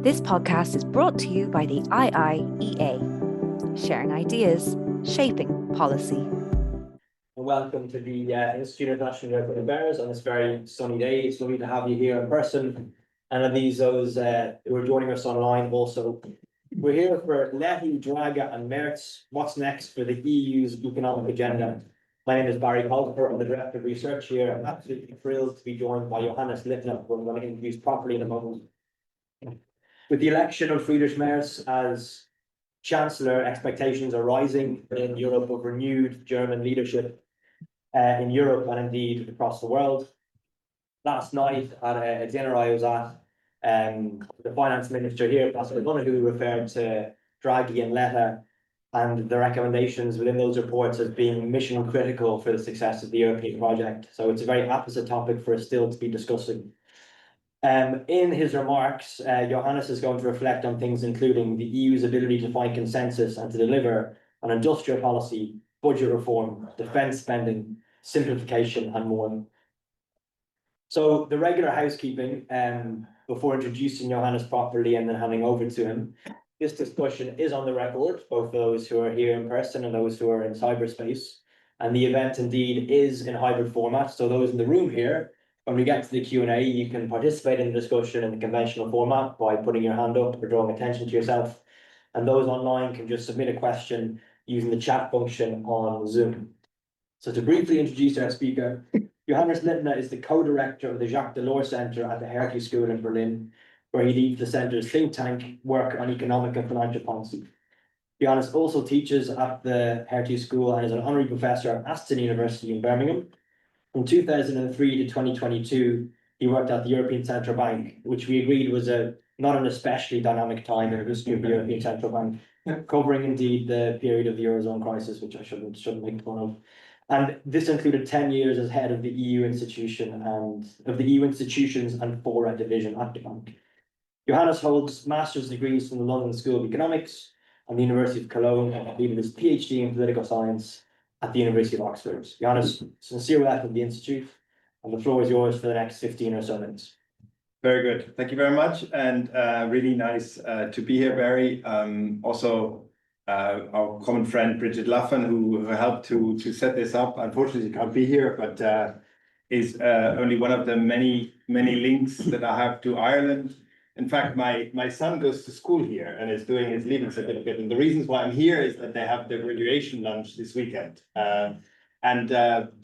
This podcast is brought to you by the IIEA, sharing ideas, shaping policy. Welcome to the Institute of National European Affairs on this very sunny day. It's lovely to have you here in person, and those who are joining us online also. We're here for Letta, Draghi and Merz. What's next for the EU's economic agenda? My name is Barry Colfer. I'm the Director of Research here. I'm absolutely thrilled to be joined by Johannes Lindner, who I'm going to introduce properly in a moment. With the election of Friedrich Merz as Chancellor, expectations are rising in Europe of renewed German leadership in Europe and indeed across the world. Last night at a dinner I was at, the finance minister here, Pastor who referred to Draghi and Letta and the recommendations within those reports as being mission critical for the success of the European project. So it's a very apposite topic for us still to be discussing. In his remarks, Johannes is going to reflect on things including the EU's ability to find consensus and to deliver on industrial policy, budget reform, defence spending, simplification, and more. So the regular housekeeping, before introducing Johannes properly and then handing over to him, this discussion is on the record, both those who are here in person and those who are in cyberspace. And the event indeed is in hybrid format. So those in the room here, when we get to the Q&A, you can participate in the discussion in the conventional format by putting your hand up or drawing attention to yourself. And those online can just submit a question using the chat function on Zoom. So to briefly introduce our speaker, Johannes Lindner is the co-director of the Jacques Delors Centre at the Hertie School in Berlin, where he leads the centre's think tank work on economic and financial policy. Johannes also teaches at the Hertie School and is an honorary professor at Aston University in Birmingham. From 2003 to 2022, he worked at the European Central Bank, which we agreed was not an especially dynamic time in the history of the European Central Bank, covering indeed the period of the Eurozone crisis, which I shouldn't make fun of. And this included 10 years as head of the EU institution and of the EU institutions and fora division at the bank. Johannes holds master's degrees from the London School of Economics and the University of Cologne, and completed his PhD in political science at the University of Oxford. Johannes, sincere welcome to the Institute, and the floor is yours for the next 15 or so minutes. Very good. Thank you very much, and really nice to be here, Barry. Also, our common friend Bridget Laffan, who helped to set this up. Unfortunately, can't be here, but is only one of the many links that I have to Ireland. In fact, my son goes to school here and is doing his leaving certificate. And the reasons why I'm here is that they have the graduation lunch this weekend. And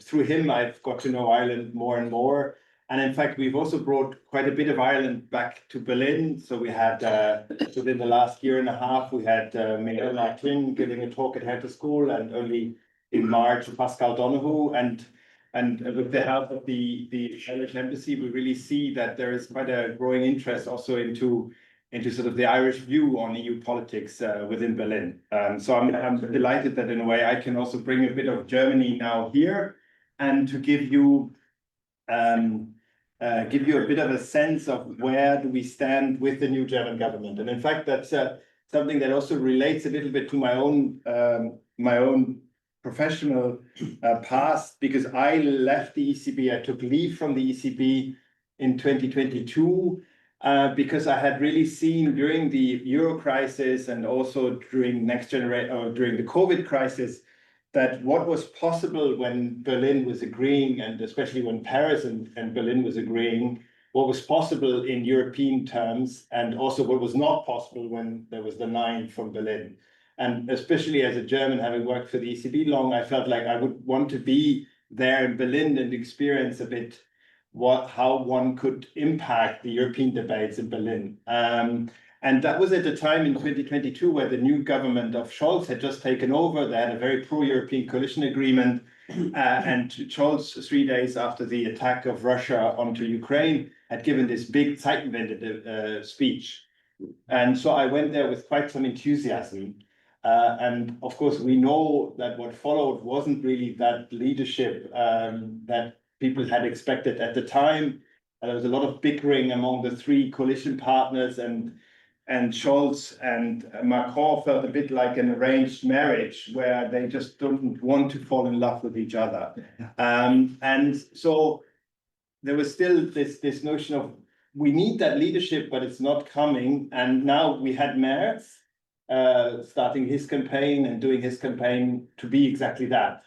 through him, I've got to know Ireland more and more. And in fact, we've also brought quite a bit of Ireland back to Berlin. So we had, within the last year and a half, we had Mayor Martin giving a talk at Hertie School, and only in March, Pascal Donoghue. And with the help of the Irish embassy, we really see that there is quite a growing interest also into sort of the Irish view on EU politics within Berlin. So I'm delighted that in a way I can also bring a bit of Germany now here, and to give you a bit of a sense of where do we stand with the new German government. And in fact, that's something that also relates a little bit to my own professional past, because I left the ECB. I took leave from the ECB in 2022 because I had really seen during the Euro crisis and also during during the COVID crisis that what was possible when Berlin was agreeing, and especially when Paris and Berlin was agreeing, what was possible in European terms, and also what was not possible when there was the nine from Berlin. And especially as a German, having worked for the ECB long, I felt like I would want to be there in Berlin and experience a bit how one could impact the European debates in Berlin. And that was at the time in 2022 where the new government of Scholz had just taken over. They had a very pro-European coalition agreement. And Scholz, 3 days after the attack of Russia onto Ukraine, had given this big Zeitenwende speech. And so I went there with quite some enthusiasm. And of course, we know that what followed wasn't really that leadership that people had expected at the time. There was a lot of bickering among the three coalition partners, and Scholz and Macron felt a bit like an arranged marriage where they just didn't want to fall in love with each other. And so there was still this notion of we need that leadership, but it's not coming. And now we had Merz starting his campaign and doing his campaign to be exactly that.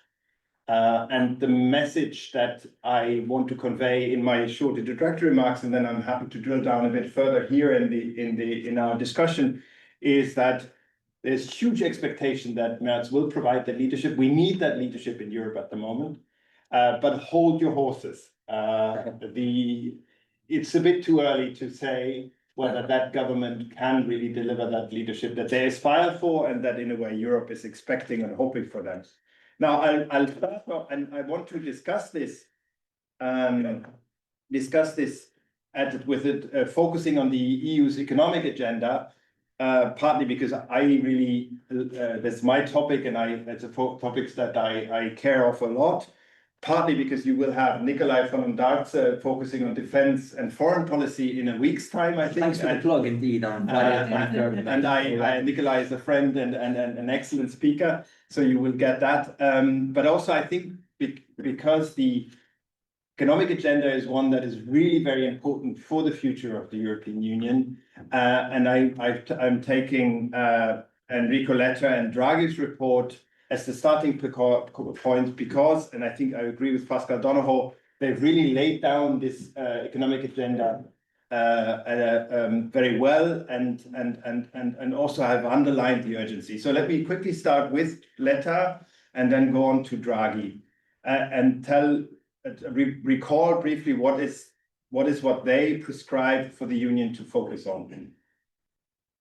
And the message that I want to convey in my short introductory remarks, and then I'm happy to drill down a bit further here in our discussion, is that there's huge expectation that Merz will provide that leadership. We need that leadership in Europe at the moment, but hold your horses. It's a bit too early to say whether that government can really deliver that leadership that they aspire for, and that in a way Europe is expecting and hoping for them. Now, I'll start off, and I want to discuss this focusing on the EU's economic agenda, partly because I really that's my topic, and it's a topics that I care of a lot. Partly because you will have Nikolai von Dartze focusing on defense and foreign policy in a week's time, I think. Thanks for the plug, indeed. On and Nikolai is a friend and an excellent speaker, so you will get that. But also, I think because the economic agenda is one that is really very important for the future of the European Union, and I'm taking Enrico, Letta and Draghi's report as the starting point, because, and I think I agree with Pascal Donohoe, they've really laid down this economic agenda very well, and also have underlined the urgency. So let me quickly start with Letta and then go on to Draghi, and recall briefly what they prescribed for the Union to focus on.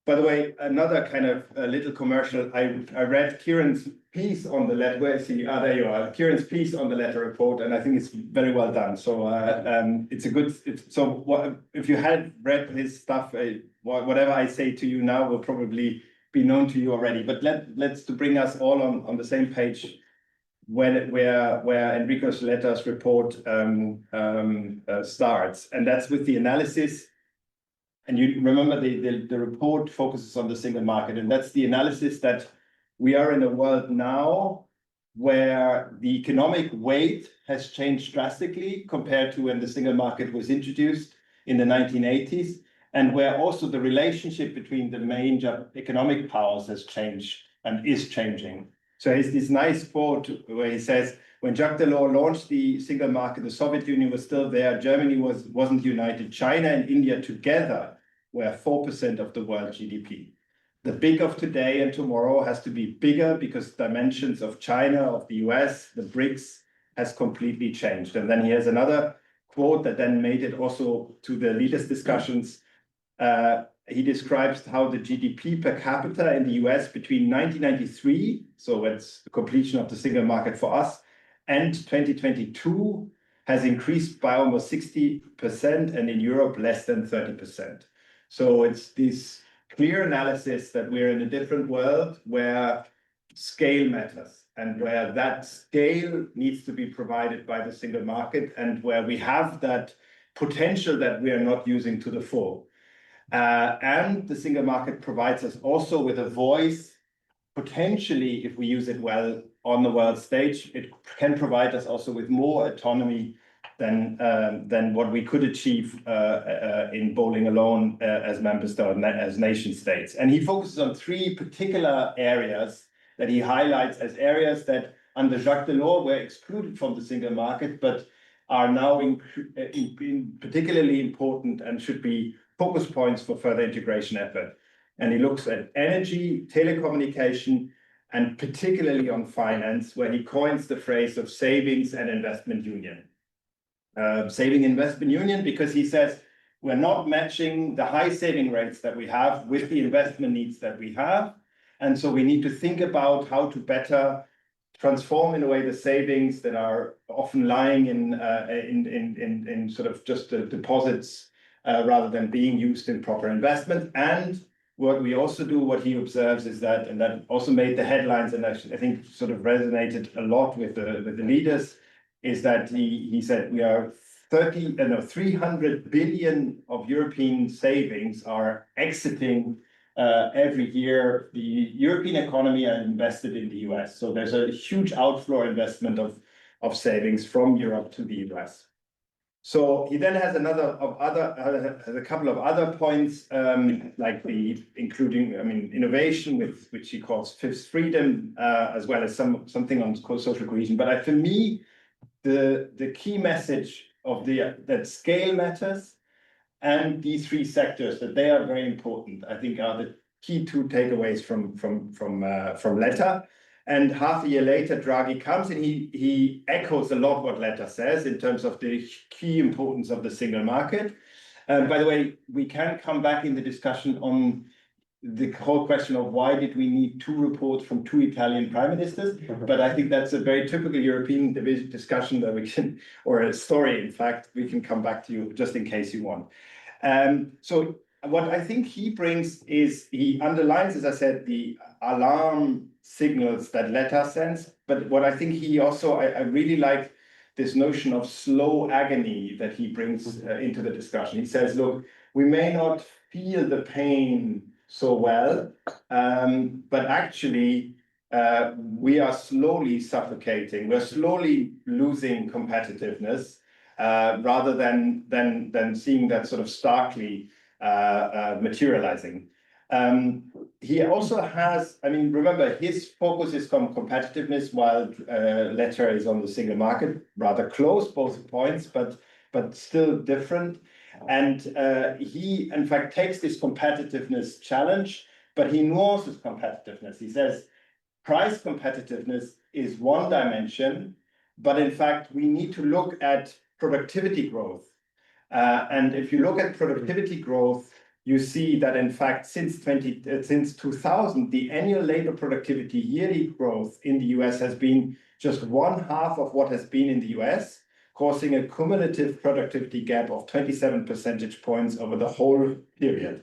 By the way, another kind of little commercial. I read Kieran's piece on the letter. Where is he? There you are. Kieran's piece on the letter report, and I think it's very well done. So it's a good. If you had read his stuff, whatever I say to you now will probably be known to you already. But let's to bring us all on the same page, where Enrico's Letta's report starts, and that's with the analysis. And you remember the report focuses on the single market, and that's the analysis that we are in a world now where the economic weight has changed drastically compared to when the single market was introduced in the 1980s, and where also the relationship between the major economic powers has changed and is changing. So here's this nice quote where he says, when Jacques Delors launched the single market, the Soviet Union was still there, Germany wasn't united, China and India together were 4% of the world GDP. The big of today and tomorrow has to be bigger because dimensions of China, of the US, the BRICS has completely changed. And then he has another quote that then made it also to the leaders' discussions. He describes how the GDP per capita in the US between 1993, so it's the completion of the single market for us, and 2022 has increased by almost 60%, and in Europe less than 30%. So it's this clear analysis that we're in a different world where scale matters, and where that scale needs to be provided by the single market, and where we have that potential that we are not using to the full. And the single market provides us also with a voice, potentially, if we use it well on the world stage, it can provide us also with more autonomy than what we could achieve in bowling alone as member states, as nation states. And he focuses on three particular areas that he highlights as areas that under Jacques Delors were excluded from the single market, but are now particularly important and should be focus points for further integration effort. And he looks at energy, telecommunication, and particularly on finance, where he coins the phrase of savings and investment union. Saving investment union, because he says we're not matching the high saving rates that we have with the investment needs that we have. And so we need to think about how to better transform in a way the savings that are often lying in sort of just deposits rather than being used in proper investment. And what we also do, what he observes is that, and that also made the headlines, and actually I think sort of resonated a lot with the leaders, is that he said we are 300 billion of European savings are exiting every year the European economy and invested in the US. So there's a huge outflow investment of savings from Europe to the US. So he then has has a couple of other points, like including, innovation, which he calls fifth freedom, as well as something on social cohesion. But for me, the key message of that scale matters, and these three sectors, that they are very important, I think, are the key two takeaways from Letta. And half a year later, Draghi comes and he echoes a lot what Letta says in terms of the key importance of the single market. By the way, we can come back in the discussion on the whole question of why did we need two reports from two Italian prime ministers, but I think that's a very typical European discussion that we can, or a story, in fact, we can come back to you just in case you want. So what I think he brings is, he underlines, as I said, the alarm signals that Letta sends, but what I think he also, I really like this notion of slow agony that he brings into the discussion. He says, look, we may not feel the pain so well, but actually we are slowly suffocating, we're slowly losing competitiveness, rather than seeing that sort of starkly materializing. He also has, remember, his focus is on competitiveness, while Letta is on the single market, rather close, both points, but still different. And he, in fact, takes this competitiveness challenge, but he nuances competitiveness. He says price competitiveness is one dimension, but in fact, we need to look at productivity growth. And if you look at productivity growth, you see that, in fact, since 2000, the annual labor productivity yearly growth in the US has been just 1/2 of what has been in the US, causing a cumulative productivity gap of 27 percentage points over the whole period.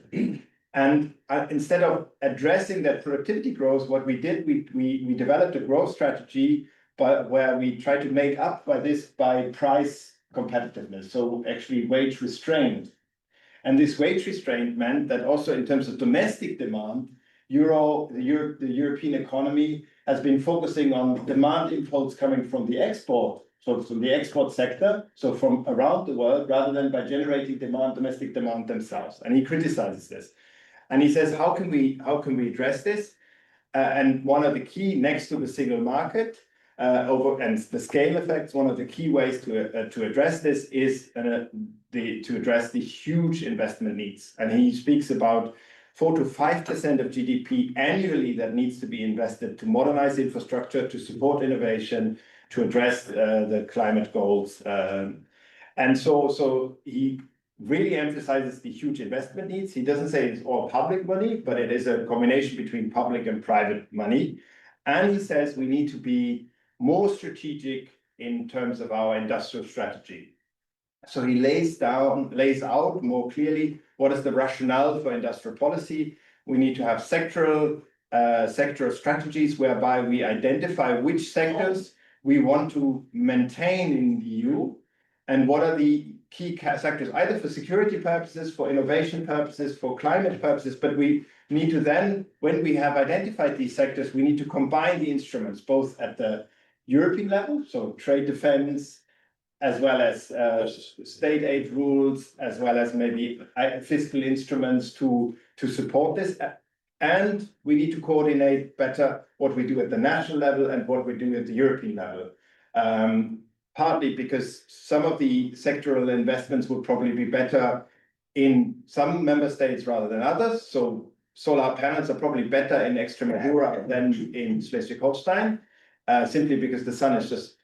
And instead of addressing that productivity growth, what we did, we developed a growth strategy where we try to make up by price competitiveness, so actually wage restraint. And this wage restraint meant that also in terms of domestic demand, the European economy has been focusing on demand impulse coming from the export, so from the export sector, so from around the world, rather than by generating domestic demand themselves. And he criticizes this. And he says, how can we address this? And one of the key, next to the single market, and the scale effects, one of the key ways to address this is to address the huge investment needs. And he speaks about 4 to 5% of GDP annually that needs to be invested to modernize infrastructure, to support innovation, to address the climate goals. And so he really emphasizes the huge investment needs. He doesn't say it's all public money, but it is a combination between public and private money. And he says we need to be more strategic in terms of our industrial strategy. So he lays out more clearly what is the rationale for industrial policy. We need to have sectoral strategies whereby we identify which sectors we want to maintain in the EU and what are the key sectors, either for security purposes, for innovation purposes, for climate purposes. But we need to then, when we have identified these sectors, we need to combine the instruments, both at the European level, so trade defense, as well as state aid rules, as well as maybe fiscal instruments to support this. And we need to coordinate better what we do at the national level and what we do at the European level. Partly because some of the sectoral investments will probably be better in some member states rather than others. So solar panels are probably better in Extremadura than in Schleswig-Holstein. Simply because the sun is just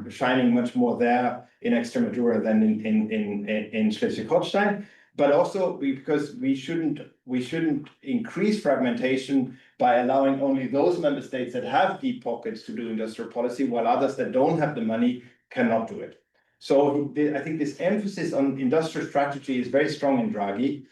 shining much more there in Extremadura than in Schleswig-Holstein, but also because we shouldn't increase fragmentation by allowing only those member states that have deep pockets to do industrial policy, while others that don't have the money cannot do it. So I think this emphasis on industrial strategy is very strong in Draghi.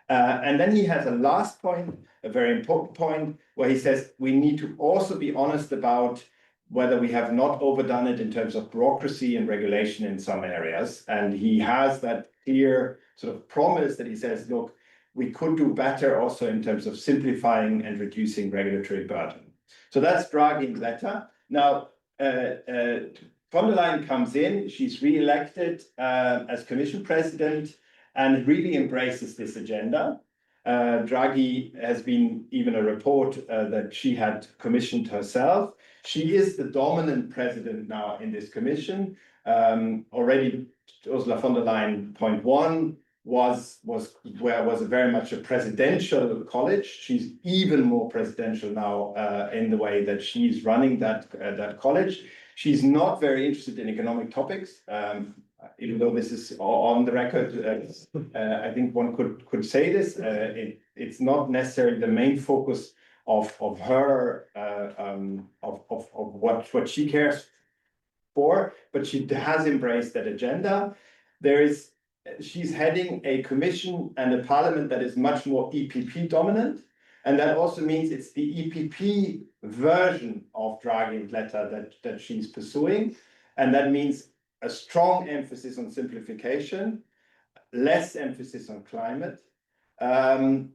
And then he has a last point, a very important point, where he says we need to also be honest about whether we have not overdone it in terms of bureaucracy and regulation in some areas. And he has that clear sort of promise that he says, look, we could do better also in terms of simplifying and reducing regulatory burden. So that's Draghi and Letta. Now, von der Leyen comes in, she's re-elected as Commission President and really embraces this agenda. Draghi has been even a report that she had commissioned herself. She is the dominant president now in this commission. Already Ursula von der Leyen, point one, was very much a presidential college. She's even more presidential now in the way that she's running that college. She's not very interested in economic topics, even though this is on the record. I think one could say this. It's not necessarily the main focus of her of what she cares for, but she has embraced that agenda. She's heading a commission and a parliament that is much more EPP dominant. And that also means it's the EPP version of Draghi and Letta that she's pursuing. And that means a strong emphasis on simplification, less emphasis on climate, and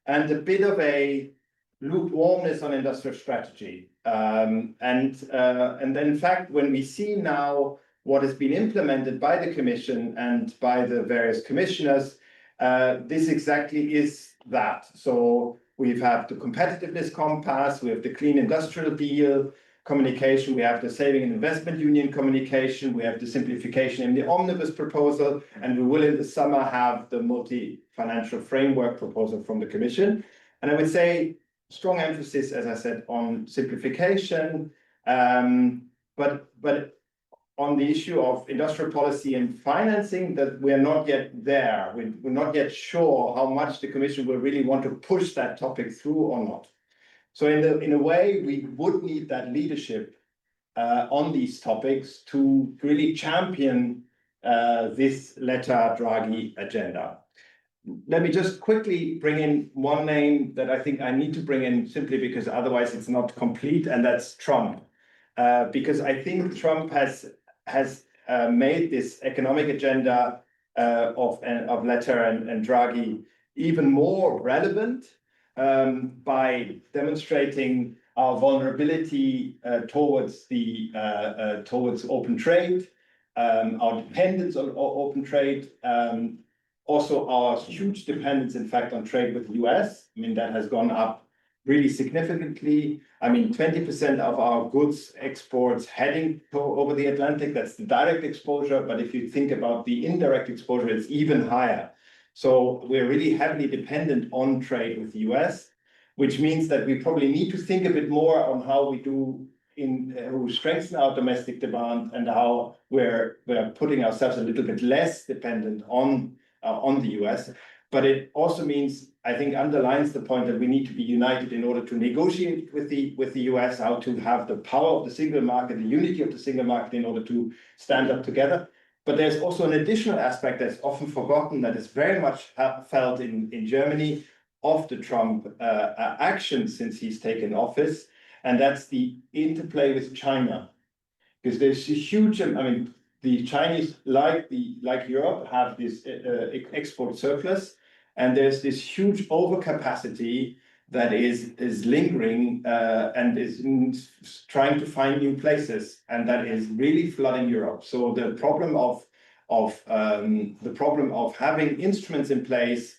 a bit of a lukewarmness on industrial strategy. And then in fact, when we see now what has been implemented by the Commission and by the various commissioners, this exactly is that. So we've had the competitiveness compass, we have the clean industrial deal communication, we have the saving and investment union communication, we have the simplification in the omnibus proposal, and we will in the summer have the multi-financial framework proposal from the Commission. And I would say strong emphasis, as I said, on simplification, but on the issue of industrial policy and financing, that we're not yet there. We're not yet sure how much the Commission will really want to push that topic through or not. So in a way, we would need that leadership on these topics to really champion this Letta Draghi agenda. Let me just quickly bring in one name that I think I need to bring in simply because otherwise it's not complete, and that's Trump. Because I think Trump has made this economic agenda of Letta and Draghi even more relevant by demonstrating our vulnerability towards open trade, our dependence on open trade, also our huge dependence, in fact, on trade with the US. I mean, that has gone up really significantly. I mean, 20% of our goods exports heading over the Atlantic, that's the direct exposure. But if you think about the indirect exposure, it's even higher. So we're really heavily dependent on trade with the US, which means that we probably need to think a bit more on how we do strengthen our domestic demand and how we're putting ourselves a little bit less dependent on the US. But it also means, I think, underlines the point that we need to be united in order to negotiate with the US, how to have the power of the single market, the unity of the single market in order to stand up together. But there's also an additional aspect that's often forgotten that is very much felt in Germany of the Trump action since he's taken office, and that's the interplay with China. Because there's a huge, I mean, the Chinese, like Europe, have this export surplus, and there's this huge overcapacity that is lingering and is trying to find new places, and that is really flooding Europe. So the problem of having instruments in place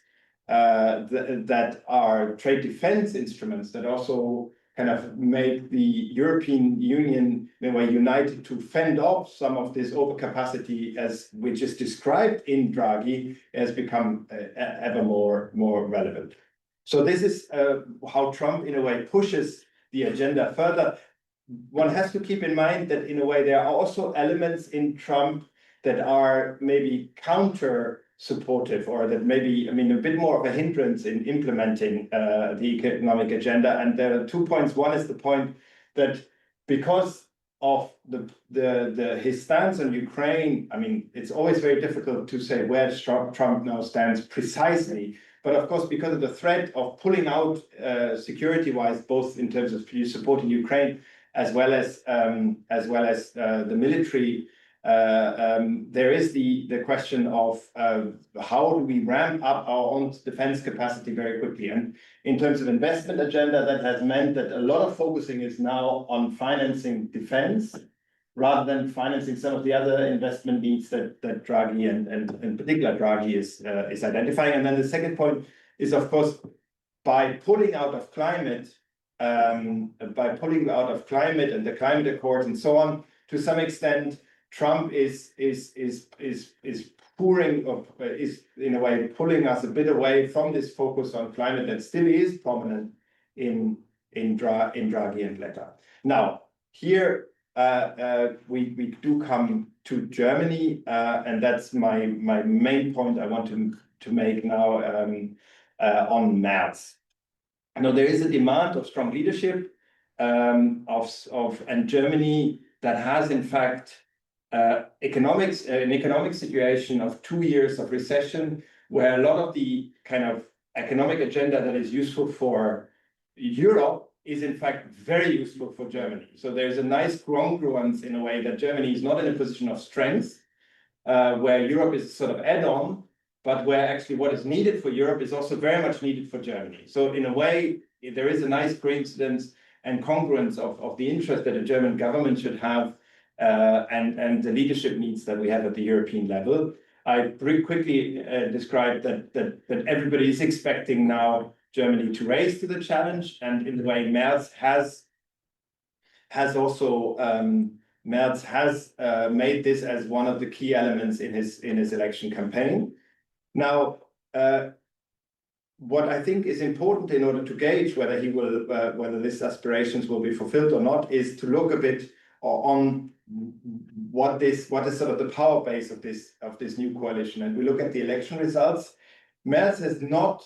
that are trade defense instruments that also kind of make the European Union in a way united to fend off some of this overcapacity, as which is described in Draghi, has become ever more relevant. So this is how Trump, in a way, pushes the agenda further. One has to keep in mind that, in a way, there are also elements in Trump that are maybe counter-supportive, or that maybe, I mean, a bit more of a hindrance in implementing the economic agenda. And there are 2 points. One is the point that because of his stance on Ukraine, I mean, it's always very difficult to say where Trump now stands precisely. But of course, because of the threat of pulling out security-wise, both in terms of supporting Ukraine as well as the military, there is the question of how do we ramp up our own defense capacity very quickly. And in terms of investment agenda, that has meant that a lot of focusing is now on financing defense rather than financing some of the other investment needs that Draghi and in particular Draghi is identifying. And then the second point is, of course, by pulling out of climate and the climate accords and so on, to some extent, Trump is in a way pulling us a bit away from this focus on climate that still is prominent in Draghi and Letta. Now, here we do come to Germany, and that's my main point I want to make now on Merz. Now, there is a demand of strong leadership and Germany that has in fact an economic situation of 2 years of recession, where a lot of the kind of economic agenda that is useful for Europe is in fact very useful for Germany. So there's a nice congruence in a way that Germany is not in a position of strength, where Europe is sort of add-on, but where actually what is needed for Europe is also very much needed for Germany. So in a way, there is a nice coincidence and congruence of the interest that the German government should have and the leadership needs that we have at the European level. I pretty quickly described that everybody is expecting now Germany to raise to the challenge, and in the way Merz has made this as one of the key elements in his election campaign. Now, what I think is important in order to gauge whether he will whether these aspirations will be fulfilled or not is to look a bit on what is sort of the power base of this new coalition. And we look at the election results. Merz has not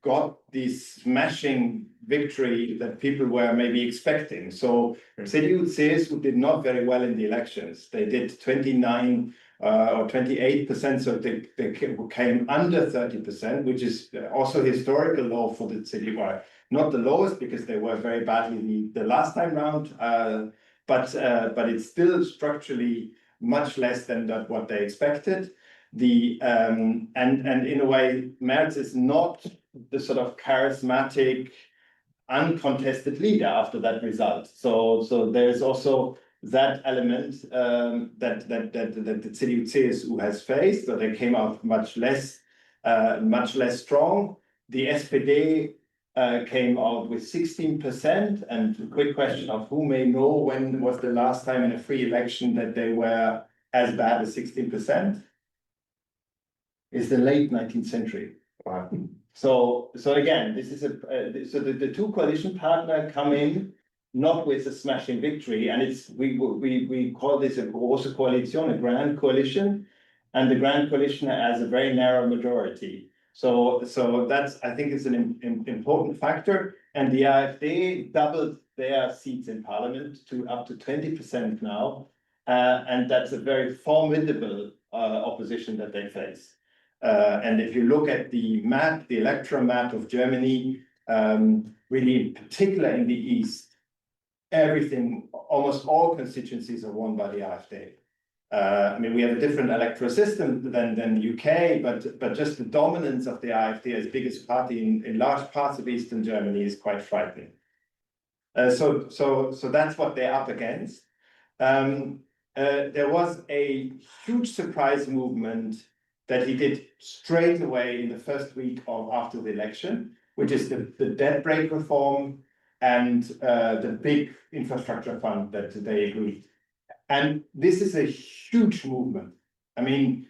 got this smashing victory that people were maybe expecting. So CDU-CSU did not very well in the elections. They did 29 or 28%, so they came under 30%, which is also historical low for the CDU. Not the lowest, because they were very badly the last time round, but it's still structurally much less than what they expected. And in a way, Merz is not the sort of charismatic, uncontested leader after that result. So there's also that element that the CDU-CSU has faced. So they came out much less strong. The SPD came out with 16%, and a quick question of who may know when was the last time in a free election that they were as bad as 16%? Is the late 19th century. Wow. So again, this is so the two coalition partners come in not with a smashing victory, and we call this a große Koalition, a grand coalition, and the grand coalition has a very narrow majority. So that's, I think, it's an important factor, and the AfD doubled their seats in parliament to up to 20% now, and that's a very formidable opposition that they face. And if you look at the map, the electoral map of Germany, really in particular in the east, almost all constituencies are won by the AfD. I mean, we have a different electoral system than the UK, but just the dominance of the AfD as biggest party in large parts of Eastern Germany is quite frightening. So that's what they're up against. There was a huge surprise movement that he did straight away in the first week after the election, which is the debt brake reform and the big infrastructure fund that they agreed. And this is a huge movement. I mean,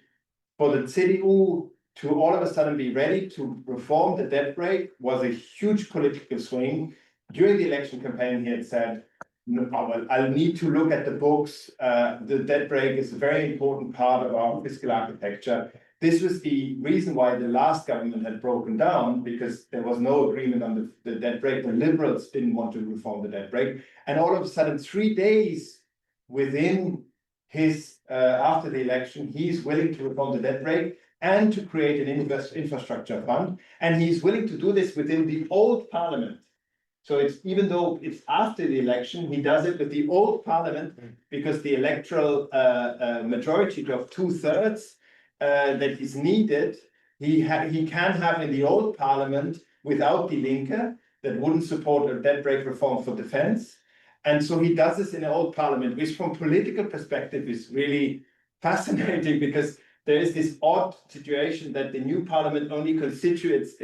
for the CDU to all of a sudden be ready to reform the debt brake was a huge political swing. During the election campaign, he had said, no, well, I'll need to look at the books. The debt brake is a very important part of our fiscal architecture. This was the reason why the last government had broken down, because there was no agreement on the debt brake. The Liberals didn't want to reform the debt brake. And all of a sudden, 3 days within his, after the election, he's willing to reform the debt brake and to create an infrastructure fund. And he's willing to do this within the old parliament. So it's, even though it's after the election, he does it with the old parliament, because the electoral majority of 2/3 that is needed, he can have in the old parliament without Die Linke, that wouldn't support a debt brake reform for defense. And so he does this in an old parliament, which from political perspective is really fascinating, because there is this odd situation that the new parliament only constitutes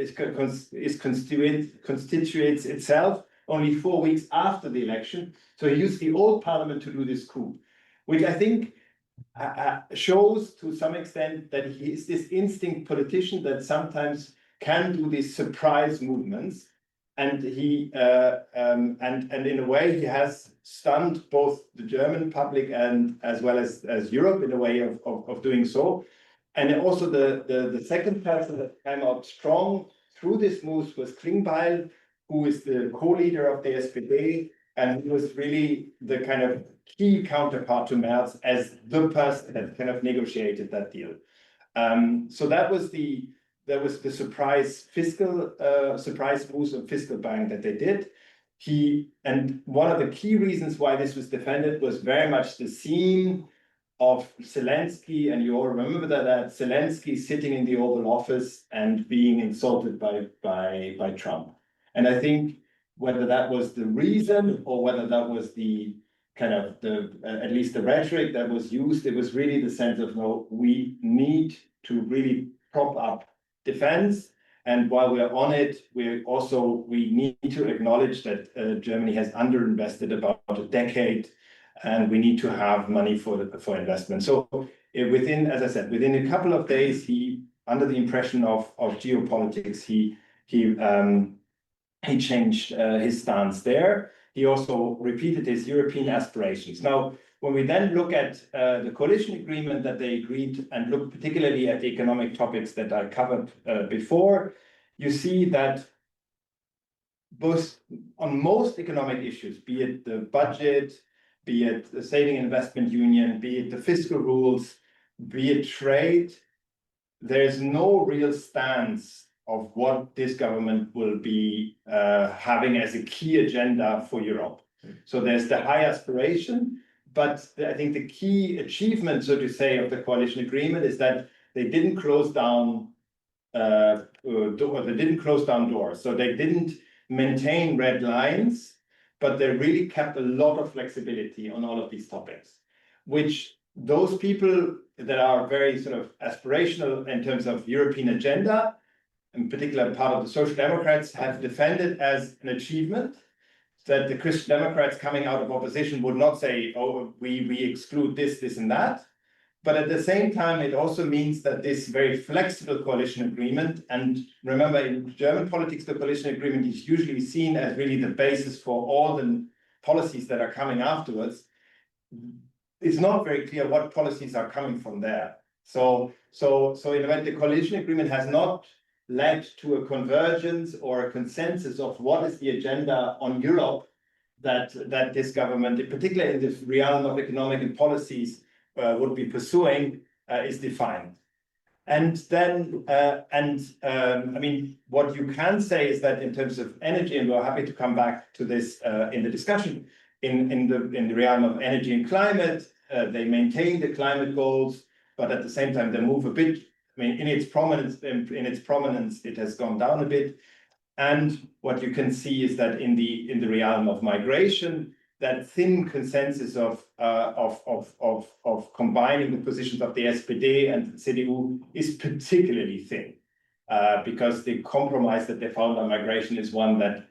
itself only 4 weeks after the election. So he used the old parliament to do this coup, which I think shows to some extent that he is this instinct politician that sometimes can do these surprise movements. And he and in a way he has stunned both the German public and as well as Europe in a way of doing so. And also the second person that came out strong through this move was Klingbeil, who is the co-leader of the SPD, and he was really the kind of key counterpart to Merz as the person that kind of negotiated that deal. So that was the surprise moves of fiscal bank that they did. And one of the key reasons why this was defended was very much the scene of Zelensky, and you all remember that Zelensky sitting in the Oval Office and being insulted by Trump. And I think whether that was the reason or whether that was the kind of at least the rhetoric that was used, it was really the sense of, no, we need to really prop up defense. And while we're on it, we need to acknowledge that Germany has underinvested about a decade, and we need to have money for investment. So within, as I said, within a couple of days, he, under the impression of geopolitics, he changed his stance there. He also repeated his European aspirations. Now, when we then look at the coalition agreement that they agreed and look particularly at the economic topics that I covered before, you see that both on most economic issues, be it the budget, be it the saving investment union, be it the fiscal rules, be it trade, there's no real stance of what this government will be having as a key agenda for Europe. So there's the high aspiration, but I think the key achievement, so to say, of the coalition agreement is that they didn't close down doors. So they didn't maintain red lines, but they really kept a lot of flexibility on all of these topics, which those people that are very sort of aspirational in terms of European agenda, in particular part of the Social Democrats, have defended as an achievement, that the Christian Democrats coming out of opposition would not say, oh, we exclude this and that. But at the same time, it also means that this very flexible coalition agreement, and remember, in German politics, the coalition agreement is usually seen as really the basis for all the policies that are coming afterwards. It's not very clear what policies are coming from there. So in a way, the coalition agreement has not led to a convergence or a consensus of what is the agenda on Europe that this government, in particular in the realm of economic and policies, would be pursuing is defined. And then, I mean, what you can say is that in terms of energy, and we're happy to come back to this in the discussion, in the realm of energy and climate, they maintain the climate goals, but at the same time they move a bit. I mean, in its prominence, it has gone down a bit. And what you can see is that in the realm of migration, that thin consensus of combining the positions of the SPD and the CDU is particularly thin, because the compromise that they found on migration is one that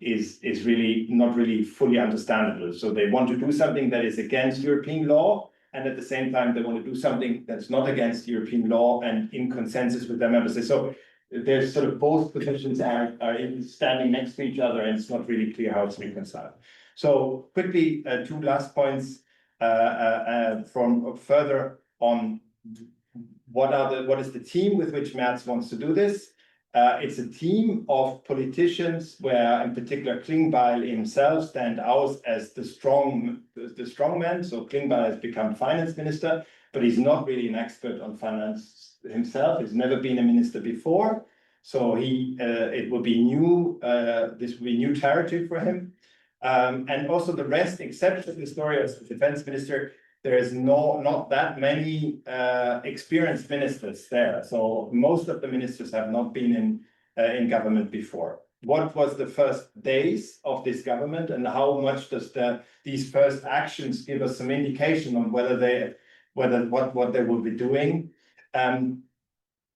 is really not really fully understandable. So they want to do something that is against European law, and at the same time they want to do something that's not against European law and in consensus with their members. So there's sort of both positions are standing next to each other, and it's not really clear how it's reconciled. So quickly, two last points from further on what is the team with which Merz wants to do this. It's a team of politicians where, in particular, Klingbeil himself stand out as the strong man. So Klingbeil has become finance minister, but he's not really an expert on finance himself. He's never been a minister before, so it will be new. This will be new territory for him. And also the rest, except for the story of the defense minister, there is not that many experienced ministers there. So most of the ministers have not been in government before. what was the first days of this government and how much does these first actions give us some indication on what they will be doing.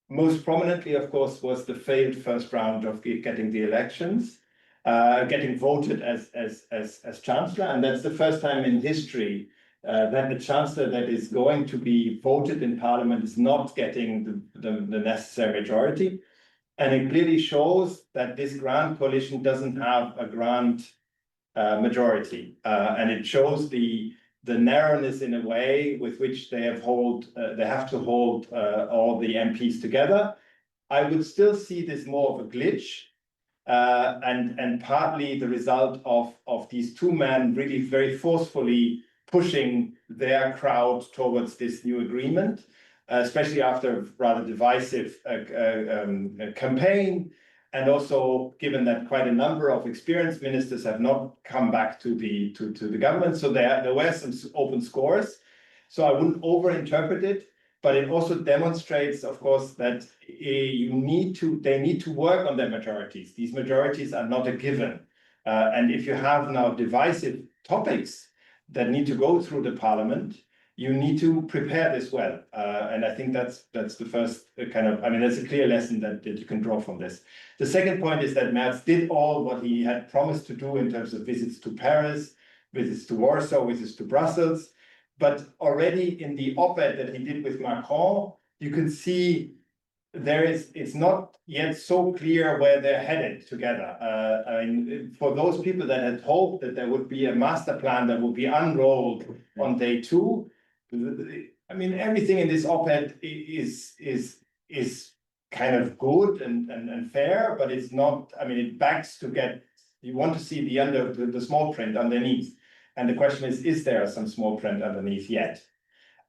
Most prominently, of course, was the failed first round of getting the elections, getting voted as chancellor, and that's the first time in history that the chancellor that is going to be voted in parliament is not getting the necessary majority. And it clearly shows that this grand coalition doesn't have a grand majority, and it shows the narrowness in a way with which they have to hold all the MPs together. I would still see this more of a glitch, and partly the result of these two men really very forcefully pushing their crowd towards this new agreement, especially after a rather divisive campaign, and also given that quite a number of experienced ministers have not come back to the government, so there were some open scores. So I wouldn't overinterpret it, but it also demonstrates, of course, that they need to work on their majorities. These majorities are not a given, and if you have now divisive topics that need to go through the parliament, you need to prepare this well. And I think that's the first kind of, that's a clear lesson that you can draw from this. The second point is that Merz did all what he had promised to do in terms of visits to Paris, visits to Warsaw, visits to Brussels. But already in the op-ed that he did with Macron, you can see it's not yet so clear where they're headed together. For those people that had hoped that there would be a master plan that would be unrolled on day 2, everything in this op-ed is kind of good and fair, but it's not. It begs to you want to see the small print underneath, and the question is there some small print underneath yet?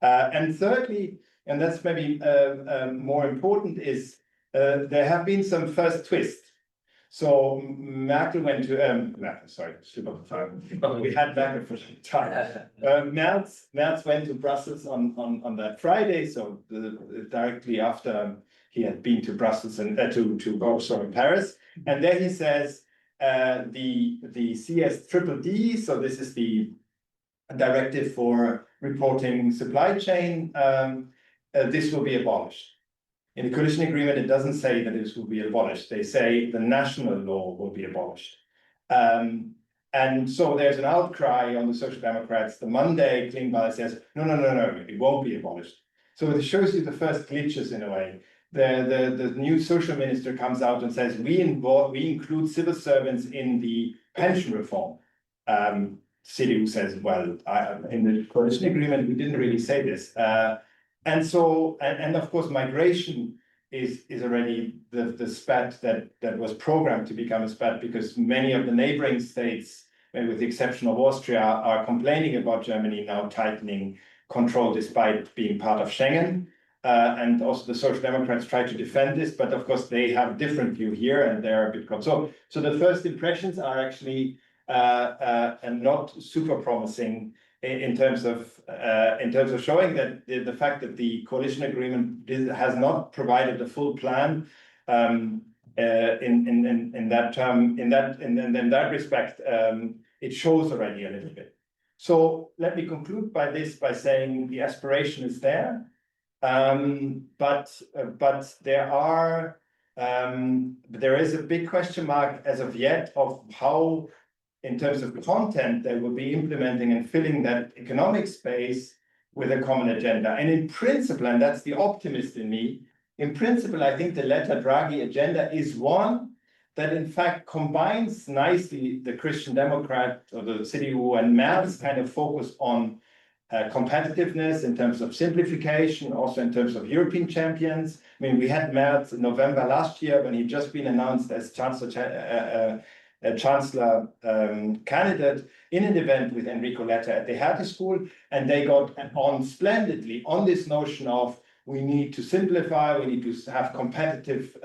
And thirdly, and that's maybe more important, is there have been some first twists. So Merkel went to we had Merkel for some time. Merz went to Brussels on that Friday, so directly after he had been to Brussels and Paris, and there he says the CSDDD, so this is the directive for reporting supply chain. This will be abolished. In the coalition agreement, it doesn't say that this will be abolished. They say the national law will be abolished. And so there's an outcry on the Social Democrats. The Monday, Klingbeil says, no, it won't be abolished. So it shows you the first glitches in a way. The new social minister comes out and says, we include civil servants in the pension reform. CDU says, well, in the coalition agreement, we didn't really say this. And of course, migration is already the spat that was programmed to become a spat, because many of the neighboring states, maybe with the exception of Austria, are complaining about Germany now tightening control despite being part of Schengen. And also the Social Democrats try to defend this, but of course they have a different view here, and they're a bit so the first impressions are actually and not super promising in terms of showing that the fact that the coalition agreement has not provided a full plan in that respect, it shows already a little bit. So let me conclude by saying the aspiration is there, but there is a big question mark as of yet of how, in terms of content, they will be implementing and filling that economic space with a common agenda. And in principle, and that's the optimist in me, in principle, I think the Letta Draghi agenda is one that in fact combines nicely the Christian Democrat or the CDU and Merz kind of focus on competitiveness in terms of simplification, also in terms of European champions. We had Merz in November last year when he'd just been announced as Chancellor candidate in an event with Enrico Letta at the Hertie School, and they got on splendidly on this notion of we need to simplify, we need to have competitive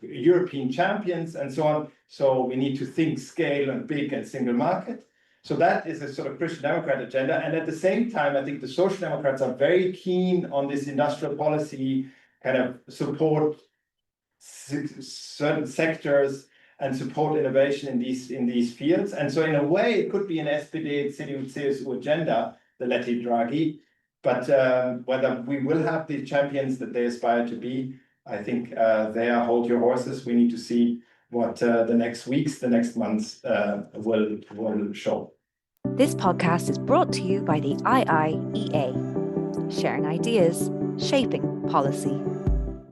European champions and so on. So we need to think scale and big and single market. So that is a sort of Christian Democrat agenda. And at the same time, I think the Social Democrats are very keen on this industrial policy kind of support certain sectors and support innovation in these fields. And so in a way, it could be an SPD, CDU, CSU agenda, the Letta Draghi. But whether we will have the champions that they aspire to be, I think there, hold your horses. We need to see what the next weeks, the next months will show. This podcast is brought to you by the IIEA, sharing ideas, shaping policy.